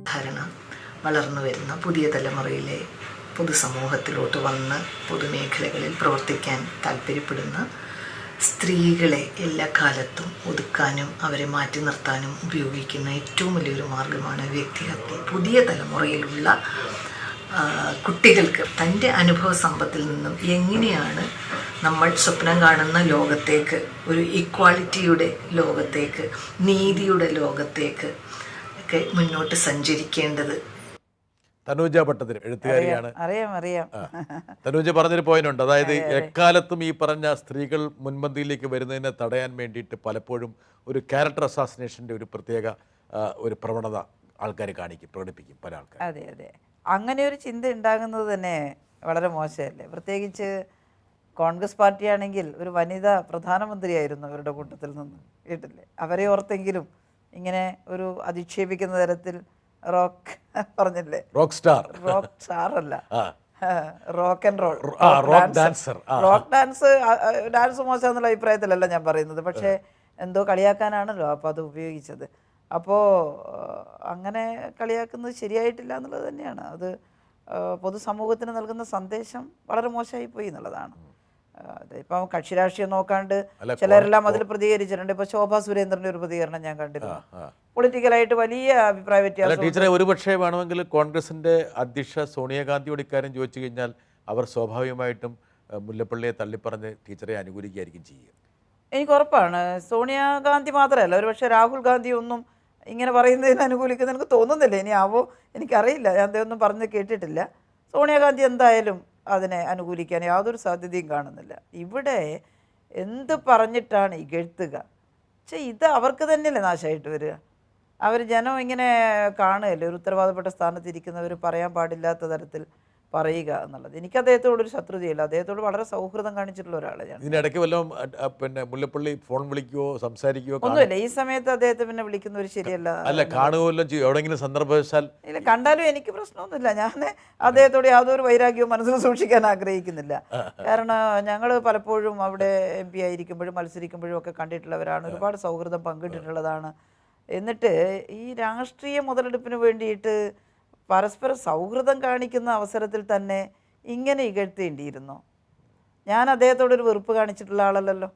ധാരണ വളർന്നു വരുന്ന പുതിയ തലമുറയിലെ പൊതുസമൂഹത്തിലോട്ട് വന്ന് പൊതുമേഖലകളിൽ പ്രവർത്തിക്കാൻ താല്പര്യപ്പെടുന്ന സ്ത്രീകളെ എല്ലാ കാലത്തും ഒതുക്കാനും അവരെ മാറ്റി നിർത്താനും ഉപയോഗിക്കുന്ന ഏറ്റവും വലിയൊരു മാർഗമാണ് വ്യക്തിഹത്യ. പുതിയ തലമുറയിലുള്ള കുട്ടികൾക്ക് തൻ്റെ അനുഭവ സമ്പത്തിൽ നിന്നും എങ്ങനെയാണ് നമ്മൾ സ്വപ്നം കാണുന്ന ലോകത്തേക്ക്, ഒരു ഇക്വാളിറ്റിയുടെ ലോകത്തേക്ക്, നീതിയുടെ ലോകത്തേക്ക് ഒക്കെ മുന്നോട്ട് സഞ്ചരിക്കേണ്ടത്. തനൂജ ഭട്ടതിരി എഴുത്തുകാരിയാണ്. അറിയാം. തനൂജ പറഞ്ഞൊരു പോയിന്റ് ഉണ്ട്, അതായത് എക്കാലത്തും ഈ പറഞ്ഞ സ്ത്രീകൾ മുൻപന്തിയിലേക്ക് വരുന്നതിനെ തടയാൻ വേണ്ടിയിട്ട് പലപ്പോഴും ഒരു ക്യാരക്ടർ അസാസിനേഷൻ്റെ ഒരു പ്രത്യേക ഒരു പ്രവണത ആൾക്കാർ പ്രകടിപ്പിക്കും പല ആൾക്കാർ. അതെ, അങ്ങനെ ഒരു ചിന്ത ഉണ്ടാകുന്നത് തന്നെ വളരെ മോശമല്ലേ? പ്രത്യേകിച്ച് കോൺഗ്രസ് പാർട്ടിയാണെങ്കിൽ ഒരു വനിതാ പ്രധാനമന്ത്രിയായിരുന്നു അവരുടെ കൂട്ടത്തിൽ നിന്ന്, കേട്ടില്ലേ? അവരെ ഓർത്തെങ്കിലും ഇങ്ങനെ ഒരു അധിക്ഷേപിക്കുന്ന തരത്തിൽ റോക്ക് പറഞ്ഞില്ലേ, റോക്ക് സ്റ്റാർ അല്ല, rock and roll, rock dance മോശം എന്നുള്ള അഭിപ്രായത്തിലല്ല ഞാൻ പറയുന്നത്. പക്ഷേ എന്തോ കളിയാക്കാനാണല്ലോ അപ്പോൾ അത് ഉപയോഗിച്ചത്. അപ്പോൾ അങ്ങനെ കളിയാക്കുന്നത് ശരിയായിട്ടില്ല എന്നുള്ളത് തന്നെയാണ്. അത് പൊതുസമൂഹത്തിന് നൽകുന്ന സന്ദേശം വളരെ മോശമായിപ്പോയി എന്നുള്ളതാണ്. ഇപ്പം കക്ഷി രാഷ്ട്രീയം നോക്കാണ്ട് ചിലരെല്ലാം അതിൽ പ്രതികരിച്ചിട്ടുണ്ട്. ഇപ്പോൾ ശോഭാ സുരേന്ദ്രൻ്റെ ഒരു പ്രതികരണം ഞാൻ കണ്ടിരുന്നു. പൊളിറ്റിക്കലായിട്ട് വലിയ അഭിപ്രായ വ്യത്യാസം. ടീച്ചറെ, ഒരുപക്ഷെ വേണമെങ്കിൽ കോൺഗ്രസിന്റെ അധ്യക്ഷ സോണിയാഗാന്ധിയോട് ഇക്കാര്യം ചോദിച്ചു കഴിഞ്ഞാൽ അവർ സ്വാഭാവികമായിട്ടും മുല്ലപ്പള്ളിയെ തള്ളിപ്പറഞ്ഞ് ടീച്ചറെ അനുകൂലിക്കുകയായിരിക്കും ചെയ്യുക. എനിക്ക് ഉറപ്പാണ്. സോണിയാഗാന്ധി മാത്രമല്ല, ഒരു പക്ഷേ രാഹുൽ ഗാന്ധി ഒന്നും ഇങ്ങനെ പറയുന്നതിന് അനുകൂലിക്കുന്ന എനിക്ക് തോന്നുന്നില്ല. ഇനി എനിക്കറിയില്ല, ഞാൻ അതൊന്നും പറഞ്ഞ് കേട്ടിട്ടില്ല. സോണിയാഗാന്ധി എന്തായാലും അതിനെ അനുകൂലിക്കാൻ യാതൊരു സാധ്യതയും കാണുന്നില്ല. ഇവിടെ എന്ത് പറഞ്ഞിട്ടാണ് ഇകഴ്ത്തുക? പക്ഷേ ഇത് അവർക്ക് തന്നെയല്ലേ നാശമായിട്ട് വരിക. അവർ ജനം ഇങ്ങനെ കാണുകയല്ലേ, ഒരു ഉത്തരവാദപ്പെട്ട സ്ഥാനത്തിരിക്കുന്നവർ പറയാൻ പാടില്ലാത്ത തരത്തിൽ പറയുക എന്നുള്ളത്. എനിക്ക് അദ്ദേഹത്തോടൊരു ശത്രുതയില്ല. അദ്ദേഹത്തോട് വളരെ സൗഹൃദം കാണിച്ചിട്ടുള്ള ഒരാളാണ് ഞാൻ. ഇതിനിടയ്ക്ക് വല്ലതും പിന്നെ മുല്ലപ്പള്ളി ഫോൺ വിളിക്കുകയോ സംസാരിക്കുകയോ ഒന്നുമില്ല. ഈ സമയത്ത് അദ്ദേഹത്തെ പിന്നെ വിളിക്കുന്നവർ ശരിയല്ല. അല്ല, കാണുകയല്ലോ ചെയ്യും എവിടെയെങ്കിലും സന്ദർഭവശാൽ. ഇല്ല, കണ്ടാലും എനിക്ക് പ്രശ്നമൊന്നുമില്ല. ഞാൻ അദ്ദേഹത്തോട് യാതൊരു വൈരാഗ്യവും മനസ്സിൽ സൂക്ഷിക്കാൻ ആഗ്രഹിക്കുന്നില്ല. കാരണം ഞങ്ങൾ പലപ്പോഴും അവിടെ MP ആയിരിക്കുമ്പോഴും മത്സരിക്കുമ്പോഴും ഒക്കെ കണ്ടിട്ടുള്ളവരാണ്, ഒരുപാട് സൗഹൃദം പങ്കിട്ടിട്ടുള്ളതാണ്. എന്നിട്ട് ഈ രാഷ്ട്രീയ മുതലെടുപ്പിന് വേണ്ടിയിട്ട് പരസ്പര സൗഹൃദം കാണിക്കുന്ന അവസരത്തിൽ തന്നെ ഇങ്ങനെ ഇകഴ്ത്തേണ്ടിയിരുന്നോ? ഞാൻ അദ്ദേഹത്തോടൊരു വെറുപ്പ് കാണിച്ചിട്ടുള്ള ആളല്ലല്ലോ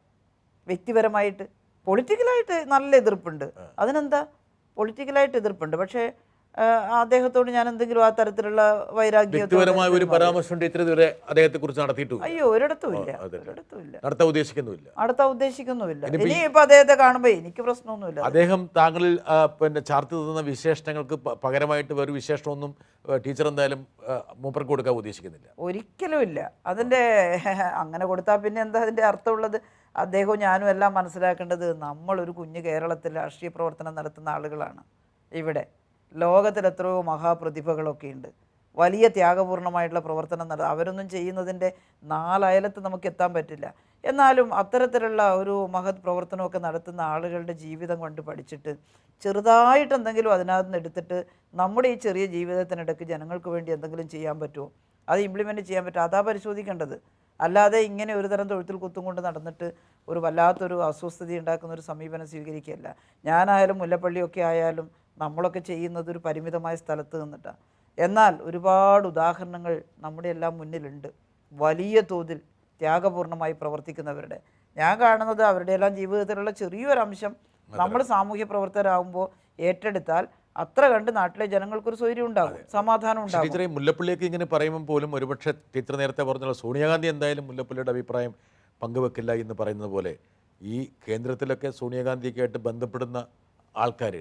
വ്യക്തിപരമായിട്ട്. പൊളിറ്റിക്കലായിട്ട് നല്ല എതിർപ്പുണ്ട്, അതിനെന്താ, പൊളിറ്റിക്കലായിട്ട് എതിർപ്പുണ്ട്. പക്ഷേ അദ്ദേഹത്തോട് ഞാൻ എന്തെങ്കിലും ആ തരത്തിലുള്ള വൈരാഗ്യം ഒരു പരാമർശം ഇതുവരെ അദ്ദേഹത്തെക്കുറിച്ച് നടത്തിയിട്ടില്ല. അയ്യോ, ഒരിടത്തും ഇല്ല. നടത്താൻ ഉദ്ദേശിക്കുന്നുമില്ല. ഇനി ഇപ്പൊ അദ്ദേഹത്തെ കാണുമ്പോ എനിക്ക് പ്രശ്നമൊന്നുമില്ല. അദ്ദേഹം താങ്കളിൽ പിന്നെ ചാർത്തി തന്ന വിശേഷണങ്ങൾക്ക് പകരമായിട്ട് വേറെ വിശേഷണമൊന്നും ടീച്ചർ എന്തായാലും മൂപ്പർക്ക് കൊടുക്കാൻ ഉദ്ദേശിക്കുന്നില്ല. ഒരിക്കലും ഇല്ല. അതിന്റെ അങ്ങനെ കൊടുത്താൽ പിന്നെ എന്താ അതിന്റെ അർത്ഥമുള്ളത്? അദ്ദേഹവും ഞാനും എല്ലാം മനസ്സിലാക്കേണ്ടത്, നമ്മളൊരു കുഞ്ഞു കേരളത്തിൽ രാഷ്ട്രീയ പ്രവർത്തനം നടത്തുന്ന ആളുകളാണ്. ഇവിടെ ലോകത്തിൽ എത്രയോ മഹാപ്രതിഭകളൊക്കെ ഉണ്ട്, വലിയ ത്യാഗപൂർണമായിട്ടുള്ള പ്രവർത്തനം അവരൊന്നും ചെയ്യുന്നതിൻ്റെ നാലയലത്ത് നമുക്ക് എത്താൻ പറ്റില്ല. എന്നാലും അത്തരത്തിലുള്ള ഒരു മഹത് പ്രവർത്തനമൊക്കെ നടത്തുന്ന ആളുകളുടെ ജീവിതം കൊണ്ട് പഠിച്ചിട്ട് ചെറുതായിട്ട് എന്തെങ്കിലും അതിനകത്ത് നിന്ന് എടുത്തിട്ട് നമ്മുടെ ഈ ചെറിയ ജീവിതത്തിനിടയ്ക്ക് ജനങ്ങൾക്ക് വേണ്ടി എന്തെങ്കിലും ചെയ്യാൻ പറ്റുമോ, അത് ഇംപ്ലിമെൻറ്റ് ചെയ്യാൻ പറ്റുമോ, അതാ പരിശോധിക്കേണ്ടത്. അല്ലാതെ ഇങ്ങനെ ഒരു തരം തൊഴുത്തിൽ കുത്തും കൊണ്ട് നടന്നിട്ട് ഒരു വല്ലാത്തൊരു അസ്വസ്ഥത ഉണ്ടാക്കുന്ന ഒരു സമീപനം സ്വീകരിക്കുകയല്ല. ഞാനായാലും മുല്ലപ്പള്ളിയൊക്കെ ആയാലും നമ്മളൊക്കെ ചെയ്യുന്നത് ഒരു പരിമിതമായ സ്ഥലത്ത് നിന്നിട്ടാണ്. എന്നാൽ ഒരുപാട് ഉദാഹരണങ്ങൾ നമ്മുടെ എല്ലാം മുന്നിലുണ്ട്, വലിയ തോതിൽ ത്യാഗപൂർണമായി പ്രവർത്തിക്കുന്നവരുടെ. ഞാൻ കാണുന്നത് അവരുടെ എല്ലാം ജീവിതത്തിലുള്ള ചെറിയൊരംശം നമ്മൾ സാമൂഹ്യ പ്രവർത്തകരാകുമ്പോൾ ഏറ്റെടുത്താൽ അത്ര കണ്ട് നാട്ടിലെ ജനങ്ങൾക്കൊരു സ്വൈര്യം ഉണ്ടാകും, സമാധാനം ഉണ്ടാകും. ടീച്ചറെ, മുല്ലപ്പള്ളിയൊക്കെ ഇങ്ങനെ പറയുമ്പോൾ പോലും ഒരുപക്ഷെ ടീച്ചർ നേരത്തെ പറഞ്ഞുള്ള സോണിയാഗാന്ധി എന്തായാലും മുല്ലപ്പള്ളിയുടെ അഭിപ്രായം പങ്കുവെക്കില്ല എന്ന് പറയുന്നത് പോലെ ഈ കേന്ദ്രത്തിലൊക്കെ സോണിയാഗാന്ധിയൊക്കെ ആയിട്ട് ബന്ധപ്പെടുന്ന ആൾക്കാർ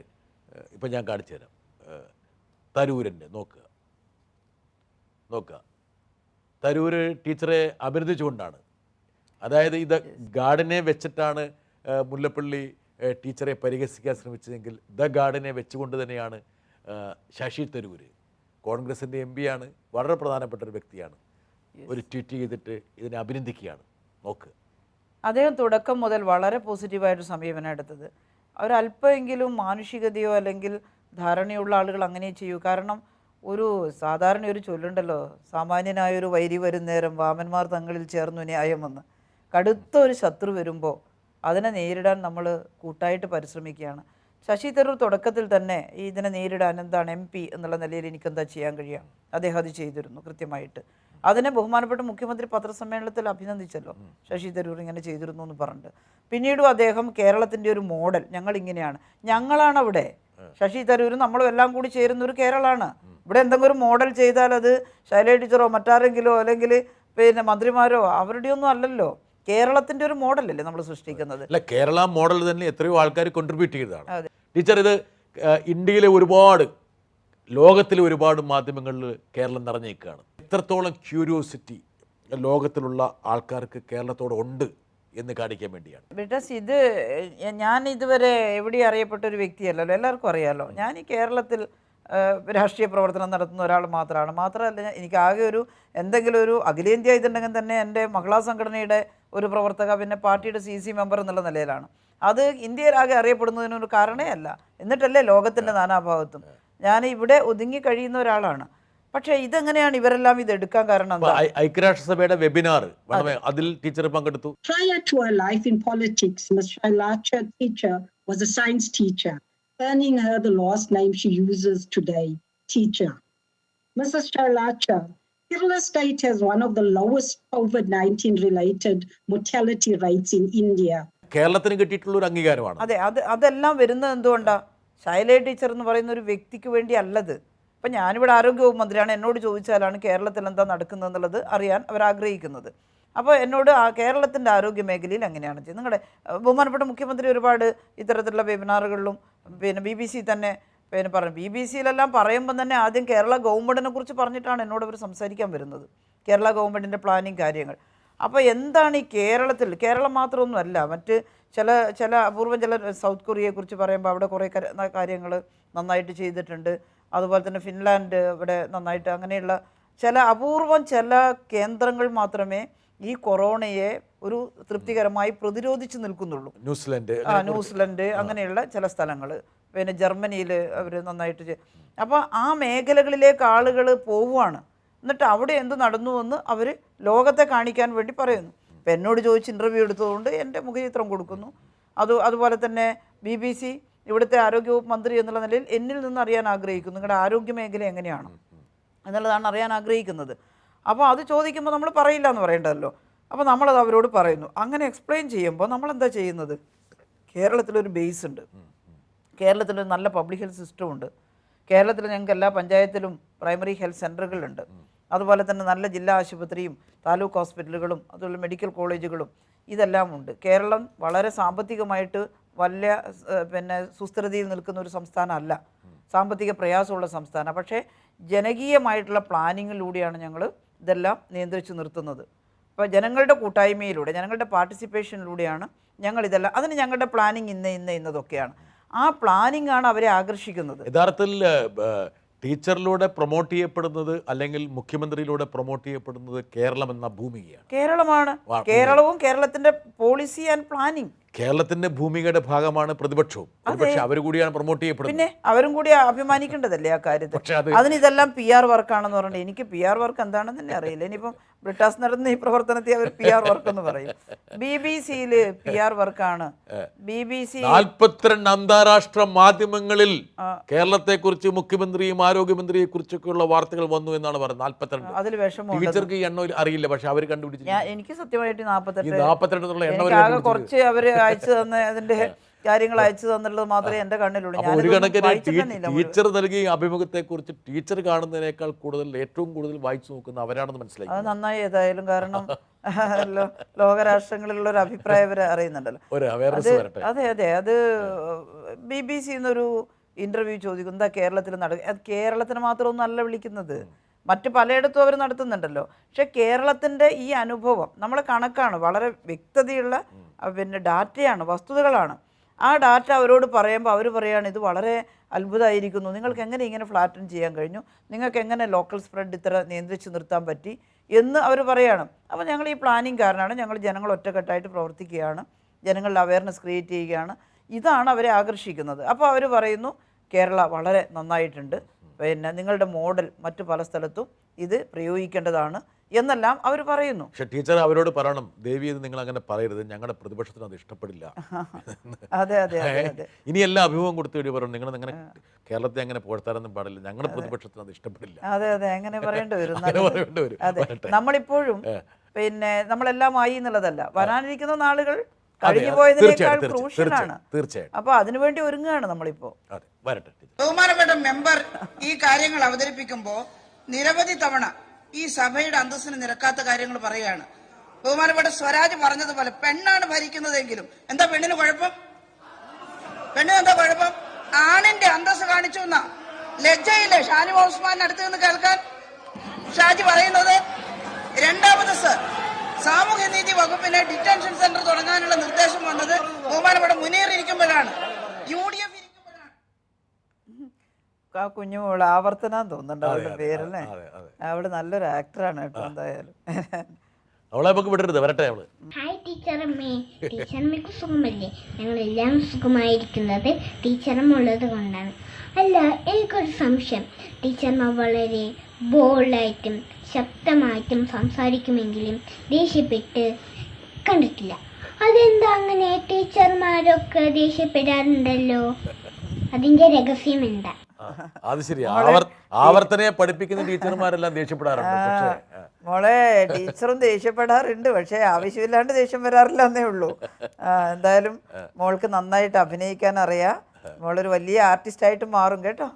ഇപ്പം ഞാൻ കാണിച്ചു തരാം. തരൂരിൻ്റെ നോക്കുക, തരൂർ ടീച്ചറെ അഭിനന്ദിച്ചുകൊണ്ടാണ്, അതായത് ഇത് ഗാർഡിനെ വെച്ചിട്ടാണ് മുല്ലപ്പള്ളി ടീച്ചറെ പരിഹസിക്കാൻ ശ്രമിച്ചതെങ്കിൽ ദ ഗാർഡിനെ വെച്ചുകൊണ്ട് തന്നെയാണ് ശശി തരൂർ, കോൺഗ്രസിൻ്റെ MP ആണ്, വളരെ പ്രധാനപ്പെട്ട ഒരു വ്യക്തിയാണ്, ഒരു ട്വീറ്റ് ചെയ്തിട്ട് ഇതിനെ അഭിനന്ദിക്കുകയാണ്. നോക്ക്, അദ്ദേഹം തുടക്കം മുതൽ വളരെ പോസിറ്റീവായിട്ട് സമീപനം എടുത്തത്. ഒരല്പമെങ്കിലും മാനുഷികതയോ അല്ലെങ്കിൽ ധാരണയുള്ള ആളുകൾ അങ്ങനെ ചെയ്യൂ. കാരണം ഒരു സാധാരണ ഒരു ചൊല്ലുണ്ടല്ലോ, സാമാന്യനായൊരു വൈരി വരും നേരം വാമന്മാർ തങ്ങളിൽ ചേർന്നു ന്യായമെന്ന്. കടുത്ത ഒരു ശത്രു വരുമ്പോൾ അതിനെ നേരിടാൻ നമ്മൾ കൂട്ടായിട്ട് പരിശ്രമിക്കുകയാണ്. ശശി തരൂർ തുടക്കത്തിൽ തന്നെ ഇതിനെ നേരിടാൻ എന്താണ് MP എന്നുള്ള നിലയിൽ എനിക്കെന്താ ചെയ്യാൻ കഴിയുക, അദ്ദേഹം അത് ചെയ്തിരുന്നു കൃത്യമായിട്ട്. അതിനെ ബഹുമാനപ്പെട്ട മുഖ്യമന്ത്രി പത്രസമ്മേളനത്തിൽ അഭിനന്ദിച്ചല്ലോ, ശശി തരൂർ ഇങ്ങനെ ചെയ്തിരുന്നു എന്ന് പറഞ്ഞിട്ട്. പിന്നീടും അദ്ദേഹം കേരളത്തിൻ്റെ ഒരു മോഡൽ, ഞങ്ങൾ ഇങ്ങനെയാണ്, ഞങ്ങളാണ് അവിടെ, ശശി തരൂരും നമ്മളും എല്ലാം കൂടി ചേരുന്ന ഒരു കേരളമാണ്. ഇവിടെ എന്തെങ്കിലും ഒരു മോഡൽ ചെയ്താൽ അത് ശൈലജ ടീച്ചറോ മറ്റാരെങ്കിലോ അല്ലെങ്കിൽ പിന്നെ മന്ത്രിമാരോ അവരുടെയൊന്നും അല്ലല്ലോ, കേരളത്തിൻ്റെ ഒരു മോഡലല്ലേ നമ്മൾ സൃഷ്ടിക്കുന്നത്. അല്ല, കേരള മോഡൽ തന്നെ എത്രയോ ആൾക്കാർ കോൺട്രിബ്യൂട്ട് ചെയ്തതാണ്. ടീച്ചർ, ഇത് ഇന്ത്യയിലെ ഒരുപാട്, ലോകത്തിലെ ഒരുപാട് മാധ്യമങ്ങളിൽ കേരളം നിറഞ്ഞേക്കുകയാണ്. എത്രത്തോളം ക്യൂരിയോസിറ്റി ലോകത്തിലുള്ള ആൾക്കാർക്ക് കേരളത്തോട് ഉണ്ട് എന്ന് കാണിക്കാൻ വേണ്ടിയാണ്. ബിക്കോസ് ഇത് ഞാൻ ഇതുവരെ എവിടെയും അറിയപ്പെട്ട ഒരു വ്യക്തിയല്ലല്ലോ, എല്ലാവർക്കും അറിയാമല്ലോ. ഞാൻ ഈ കേരളത്തിൽ രാഷ്ട്രീയ പ്രവർത്തനം നടത്തുന്ന ഒരാൾ മാത്രമല്ല എനിക്ക് ആകെ ഒരു എന്തെങ്കിലും ഒരു അഖിലേന്ത്യാ ഇതുണ്ടെങ്കിൽ തന്നെ എൻ്റെ മഹിളാ സംഘടനയുടെ ഒരു പ്രവർത്തക, പിന്നെ പാർട്ടിയുടെ CC മെമ്പർ എന്നുള്ള നിലയിലാണ്. അത് ഇന്ത്യയിലാകെ അറിയപ്പെടുന്നതിനൊരു കാരണമേ അല്ല. എന്നിട്ടല്ലേ ലോകത്തിൻ്റെ നാനാഭാഗത്തും ഞാൻ ഇവിടെ ഒതുങ്ങി കഴിയുന്ന ഒരാളാണ്. പക്ഷേ ഇതെങ്ങനെയാണ് ഇവരെല്ലാം ഇത് എടുക്കാൻ കാരണം? ഐക്യരാഷ്ട്രസഭയുടെ വെബിനാർ അതിൽ ടീച്ചർ പങ്കെടുത്തു. Prior to her life in politics, Ms. Shailacha teacher was a science teacher, earning her the last name she uses today, teacher. Mrs. Shailacha, Kerala state has one of the lowest COVID-19 related mortality rates in India. കേരളത്തിന് കിട്ടിയിട്ടുള്ള ഒരു അംഗീകാരമാണ്. അതെ, അതെല്ലാം വരുന്നത് എന്തുകൊണ്ടാണ്? Shailaja teacher എന്ന് പറയുന്ന ഒരു വ്യക്തിക്ക് വേണ്ടി അല്ലത്. ഇപ്പം ഞാനിവിടെ ആരോഗ്യവകുപ്പ് മന്ത്രിയാണ്, എന്നോട് ചോദിച്ചാലാണ് കേരളത്തിൽ എന്താ നടക്കുന്നത് എന്നുള്ളത് അറിയാൻ അവരാഗ്രഹിക്കുന്നത്. അപ്പോൾ എന്നോട് കേരളത്തിൻ്റെ ആരോഗ്യ മേഖലയിൽ എങ്ങനെയാണ് ചെയ്യുന്നത്? നിങ്ങളുടെ ബഹുമാനപ്പെട്ട മുഖ്യമന്ത്രി ഒരുപാട് ഇത്തരത്തിലുള്ള വെബിനാറുകളിലും പിന്നെ BBC തന്നെ പിന്നെ പറഞ്ഞു. BBC-യിലെല്ലാം പറയുമ്പം തന്നെ ആദ്യം കേരള ഗവൺമെൻറ്റിനെ കുറിച്ച് പറഞ്ഞിട്ടാണ് എന്നോട് അവർ സംസാരിക്കാൻ വരുന്നത്, കേരള ഗവൺമെൻറ്റിൻ്റെ പ്ലാനിങ് കാര്യങ്ങൾ. അപ്പോൾ എന്താണ് ഈ കേരളം മാത്രമൊന്നുമല്ല, മറ്റ് ചില അപൂർവം ചില സൗത്ത് കൊറിയയെക്കുറിച്ച് പറയുമ്പോൾ അവിടെ കുറേ കാര്യങ്ങൾ നന്നായിട്ട് ചെയ്തിട്ടുണ്ട്. അതുപോലെ തന്നെ ഫിൻലാൻഡ് ഇവിടെ നന്നായിട്ട്, അങ്ങനെയുള്ള ചില അപൂർവം ചില കേന്ദ്രങ്ങൾ മാത്രമേ ഈ കൊറോണയെ ഒരു തൃപ്തികരമായി പ്രതിരോധിച്ച് നിൽക്കുന്നുള്ളൂ. ന്യൂസിലൻഡ് അങ്ങനെയുള്ള ചില സ്ഥലങ്ങൾ, പിന്നെ ജർമ്മനിയിൽ അവർ നന്നായിട്ട് അപ്പോൾ ആ മേഖലകളിലേക്ക് ആളുകൾ പോവുകയാണ്. എന്നിട്ട് അവിടെ എന്ത് നടന്നു എന്ന് അവർ ലോകത്തെ കാണിക്കാൻ വേണ്ടി പറയുന്നു. ഇപ്പം എന്നോട് ചോദിച്ച് ഇൻ്റർവ്യൂ എടുത്തതുകൊണ്ട് എൻ്റെ മുഖചിത്രം കൊടുക്കുന്നു. അതുപോലെ തന്നെ BBC ഇവിടുത്തെ ആരോഗ്യവകുപ്പ് മന്ത്രി എന്നുള്ള നിലയിൽ എന്നിൽ നിന്ന് അറിയാൻ ആഗ്രഹിക്കുന്നു, നിങ്ങളുടെ ആരോഗ്യ മേഖല എങ്ങനെയാണ് എന്നുള്ളതാണ് അറിയാൻ ആഗ്രഹിക്കുന്നത്. അപ്പോൾ അത് ചോദിക്കുമ്പോൾ നമ്മൾ പറയില്ല എന്ന് പറയേണ്ടതല്ലോ. അപ്പോൾ നമ്മളത് അവരോട് പറയുന്നു. അങ്ങനെ എക്സ്പ്ലെയിൻ ചെയ്യുമ്പോൾ നമ്മളെന്താ ചെയ്യുന്നത്? കേരളത്തിലൊരു ബേസ് ഉണ്ട്, കേരളത്തിലൊരു നല്ല പബ്ലിക് ഹെൽത്ത് സിസ്റ്റം ഉണ്ട്, കേരളത്തിൽ ഞങ്ങൾക്ക് എല്ലാ പഞ്ചായത്തിലും പ്രൈമറി ഹെൽത്ത് സെൻ്ററുകളുണ്ട്, അതുപോലെ തന്നെ നല്ല ജില്ലാ ആശുപത്രിയും താലൂക്ക് ഹോസ്പിറ്റലുകളും അതുപോലെ മെഡിക്കൽ കോളേജുകളും ഇതെല്ലാം ഉണ്ട്. കേരളം വളരെ സാമ്പത്തികമായിട്ട് വലിയ പിന്നെ സുസ്ഥിരതയിൽ നിൽക്കുന്ന ഒരു സംസ്ഥാനമല്ല, സാമ്പത്തിക പ്രയാസമുള്ള സംസ്ഥാനമാണ്. പക്ഷേ ജനകീയമായിട്ടുള്ള പ്ലാനിങ്ങിലൂടെയാണ് ഞങ്ങൾ ഇതെല്ലാം നിയന്ത്രിച്ച് നിർത്തുന്നത്. അപ്പോൾ ജനങ്ങളുടെ കൂട്ടായ്മയിലൂടെ, ജനങ്ങളുടെ പാർട്ടിസിപ്പേഷനിലൂടെയാണ് ഞങ്ങളിതെല്ലാം, അതിന് ഞങ്ങളുടെ പ്ലാനിങ് ഇന്നതൊക്കെയാണ്. ആ പ്ലാനിങ് ആണ് അവരെ ആകർഷിക്കുന്നത്. യഥാർത്ഥത്തിൽ ടീച്ചറിലൂടെ പ്രൊമോട്ട് ചെയ്യപ്പെടുന്നത് അല്ലെങ്കിൽ മുഖ്യമന്ത്രിയിലൂടെ പ്രൊമോട്ട് ചെയ്യപ്പെടുന്നത് കേരളം എന്ന ഭൂമികയാണ്. കേരളമാണ്, കേരളവും കേരളത്തിന്റെ പോളിസി ആൻഡ് പ്ലാനിങ്. കേരളത്തിന്റെ ഭൂമികയുടെ ഭാഗമാണ് പ്രതിപക്ഷവും, പക്ഷെ അവർ കൂടിയാണ് പ്രൊമോട്ട് ചെയ്യപ്പെടുന്നത്. പിന്നെ അവരും കൂടി അഭിമാനിക്കേണ്ടതല്ലേ ആ കാര്യത്തിൽ. അതിന് ഇതെല്ലാം PR വർക്കാണെന്ന് പറഞ്ഞിട്ട് എനിക്ക് PR വർക്ക് എന്താണെന്ന് തന്നെ അറിയില്ല. ഇനിയിപ്പം ബ്രിട്ടാസ് നടത്തുന്ന ഈ പ്രവർത്തനത്തെ അവർ PR വർക്ക് എന്ന് പറയും. BBC-യിൽ PR വർക്കാണ്. BBC 42 അന്താരാഷ്ട്ര മാധ്യമങ്ങളിൽ കേരളത്തെക്കുറിച്ച് മുഖ്യമന്ത്രിയും ആരോഗ്യമന്ത്രിയെ കുറിച്ചൊക്കെയുള്ള വാർത്തകൾ വന്നു എന്നാണ് പറയുന്നത്. 42. അതിൽ വിഷമം ടീച്ചർക്ക് ഈ എണ്ണം അറിയില്ല, പക്ഷെ അവർ കണ്ടുപിടിച്ചു. എനിക്ക് സത്യമായിട്ട് 48 42 കുറച്ച് അവർ അയച്ചു തന്ന അതിന്റെ കാര്യങ്ങൾ അയച്ചു തന്നുള്ളത് മാത്രമേ എൻ്റെ കണ്ണിലുള്ളൂ. ഒരു കണക്കിന് ടീച്ചർ നൽകിയ അഭിമുഖത്തെ കുറിച്ച് ടീച്ചർ കാണുന്നതിനേക്കാൾ ഏറ്റവും കൂടുതൽ വായിച്ചു നോക്കുന്ന അവരാണെന്ന് മനസ്സിലായി. അത് നന്നായി ഏതായാലും, കാരണം ലോകരാഷ്ട്രങ്ങളിലുള്ള ഒരു അഭിപ്രായം അവർ അറിയുന്നുണ്ടല്ലോ. അതെ, അത് BBC-ന്നൊരു ഇന്റർവ്യൂ ചോദിക്കും, എന്താ കേരളത്തിൽ കേരളത്തിന് മാത്രമൊന്നും അല്ല വിളിക്കുന്നത്, മറ്റ് പലയിടത്തും അവർ നടത്തുന്നുണ്ടല്ലോ. പക്ഷെ കേരളത്തിൻ്റെ ഈ അനുഭവം നമ്മളെ കണക്കാണ്, വളരെ വ്യക്തതയുള്ള പിന്നെ ഡാറ്റയാണ്, വസ്തുതകളാണ്. ആ ഡാറ്റ അവരോട് പറയുമ്പോൾ അവർ പറയുകയാണ് ഇത് വളരെ അത്ഭുതമായിരിക്കുന്നു, നിങ്ങൾക്ക് എങ്ങനെ ഇങ്ങനെ ഫ്ലാറ്റൻ ചെയ്യാൻ കഴിഞ്ഞു, നിങ്ങൾക്ക് എങ്ങനെ ലോക്കൽ സ്പ്രെഡ് ഇത്ര നിയന്ത്രിച്ച് നിർത്താൻ പറ്റി എന്ന് അവർ പറയുകയാണ്. അപ്പോൾ ഞങ്ങൾ ഈ പ്ലാനിങ് കാരണമാണ് ഞങ്ങൾ ജനങ്ങൾ ഒറ്റക്കെട്ടായിട്ട് പ്രവർത്തിക്കുകയാണ്, ജനങ്ങളിൽ അവയർനെസ് ക്രിയേറ്റ് ചെയ്യുകയാണ്, ഇതാണ് അവരെ ആകർഷിക്കുന്നത്. അപ്പോൾ അവർ പറയുന്നു കേരള വളരെ നന്നായിട്ടുണ്ട്, പിന്നെ നിങ്ങളുടെ മോഡൽ മറ്റു പല സ്ഥലത്തും ഇത് പ്രയോഗിക്കേണ്ടതാണ് എന്നെല്ലാം അവർ പറയുന്നു. പക്ഷെ ടീച്ചർ അവരോട് പറയണം, ദേവി ഇത് നിങ്ങൾ അങ്ങനെ പറയരുത്, ഞങ്ങളുടെ പ്രതിപക്ഷത്തിന് അത് ഇഷ്ടപ്പെടില്ല. അതെ അതെ അതെ അതെ. ഇനി എല്ലാ അഭിമുഖം കൊടുത്തു വേണ്ടി പറയണം, നിങ്ങൾ അങ്ങനെ കേരളത്തെ അങ്ങനെ പുകഴ്ത്താനൊന്നും പാടില്ല, ഞങ്ങളുടെ പ്രതിപക്ഷത്തിന് അത് ഇഷ്ടപ്പെടില്ല. അതെ അതെ, അങ്ങനെ പറയേണ്ടി വരും. അങ്ങനെ പറയേണ്ടി വരും. അതെ, വരട്ടെ. നമ്മളിപ്പോഴും പിന്നെ നമ്മളെല്ലാം ആയി എന്നുള്ളതല്ല, വരാനിരിക്കുന്ന നാളുകൾ അതെ, കഴിഞ്ഞു അതെ, പോയതിനേക്കാൾ തീർച്ചയായിട്ടും, ക്രൂഷ്യലാണ്. തീർച്ചയായിട്ടും. അപ്പൊ അതിനുവേണ്ടി ഒരുങ്ങുകയാണ് നമ്മളിപ്പോ. അതെ, വരട്ടെ ടീച്ചർ. ബഹുമാനപ്പെട്ട മെമ്പർ ഈ കാര്യങ്ങൾ അവതരിപ്പിക്കുമ്പോൾ നിരവധി തവണ ഈ സഭയുടെ അന്തസ്സിന് നിരക്കാത്ത കാര്യങ്ങൾ പറയുകയാണ്. ബഹുമാനപ്പെട്ട സ്വരാജ് പറഞ്ഞതുപോലെ പെണ്ണാണ് ഭരിക്കുന്നതെങ്കിലും എന്താ പെണ്ണിന് കുഴപ്പം? പെണ്ണിന് എന്താ കുഴപ്പം? ആണിന്റെ അന്തസ് കാണിച്ചു എന്നാ ലജ്ജയില്ലേ ഷാനിമ ഉസ്മാൻ അടുത്ത് നിന്ന് കേൾക്കാൻ ഷാജി പറയുന്നത്? രണ്ടാമത് സർ, സാമൂഹ്യനീതി വകുപ്പിന് ഡിറ്റൻഷൻ സെന്റർ തുടങ്ങാനുള്ള നിർദ്ദേശം വന്നത് ബഹുമാനപ്പെട്ട മുനീർ ഇരിക്കുമ്പോഴാണ്, UDF ഇരിക്കുമ്പോഴാണ്. ആ കുഞ്ഞുമോള് ആവർത്തനാന്ന് തോന്നുന്നുണ്ട് അവളുടെ പേരല്ലേ. അതെ, അതെ. അവള് നല്ലൊരു ആക്ടറാണ് കേട്ടോ. എന്തായാലും അവളെ നമുക്ക് വിടരുത്, വരട്ടെ അവള്. ഹായ് ടീച്ചറമ്മേ. ടീച്ചറമ്മയ്ക്ക് സുഖമല്ലേ? ഞങ്ങളെല്ലാം സുഖമായിരിക്കുന്നത് ടീച്ചറമ്മ ഉള്ളത് കൊണ്ടാണ്. അല്ല, എനിക്കൊരു സംശയം. ടീച്ചർമ്മ വളരെ ബോൾഡായിട്ടും ശക്തമായിട്ടും സംസാരിക്കുമെങ്കിലും ദേഷ്യപ്പെട്ട് കണ്ടിട്ടില്ല. അതെന്താ അങ്ങനെ? ടീച്ചർമാരൊക്കെ ദേഷ്യപ്പെടാറുണ്ടല്ലോ, അതിന്റെ രഹസ്യം എന്താ? അത് ശരി, ആവർത്തനയെ പഠിപ്പിക്കുന്ന ടീച്ചർമാരെല്ലാം ദേഷ്യപ്പെടാറുണ്ട്. പക്ഷേ മോളെ, ടീച്ചറും ദേഷ്യപ്പെടാറുണ്ട്, പക്ഷെ ആവശ്യമില്ലാണ്ട് ദേഷ്യം വരാറില്ല എന്നേ ഉള്ളൂ. എന്തായാലും മോൾക്ക് നന്നായിട്ട് അഭിനയിക്കാൻ അറിയാം. മോളൊരു വലിയ ആർട്ടിസ്റ്റ് ആയിട്ട് മാറും കേട്ടോ.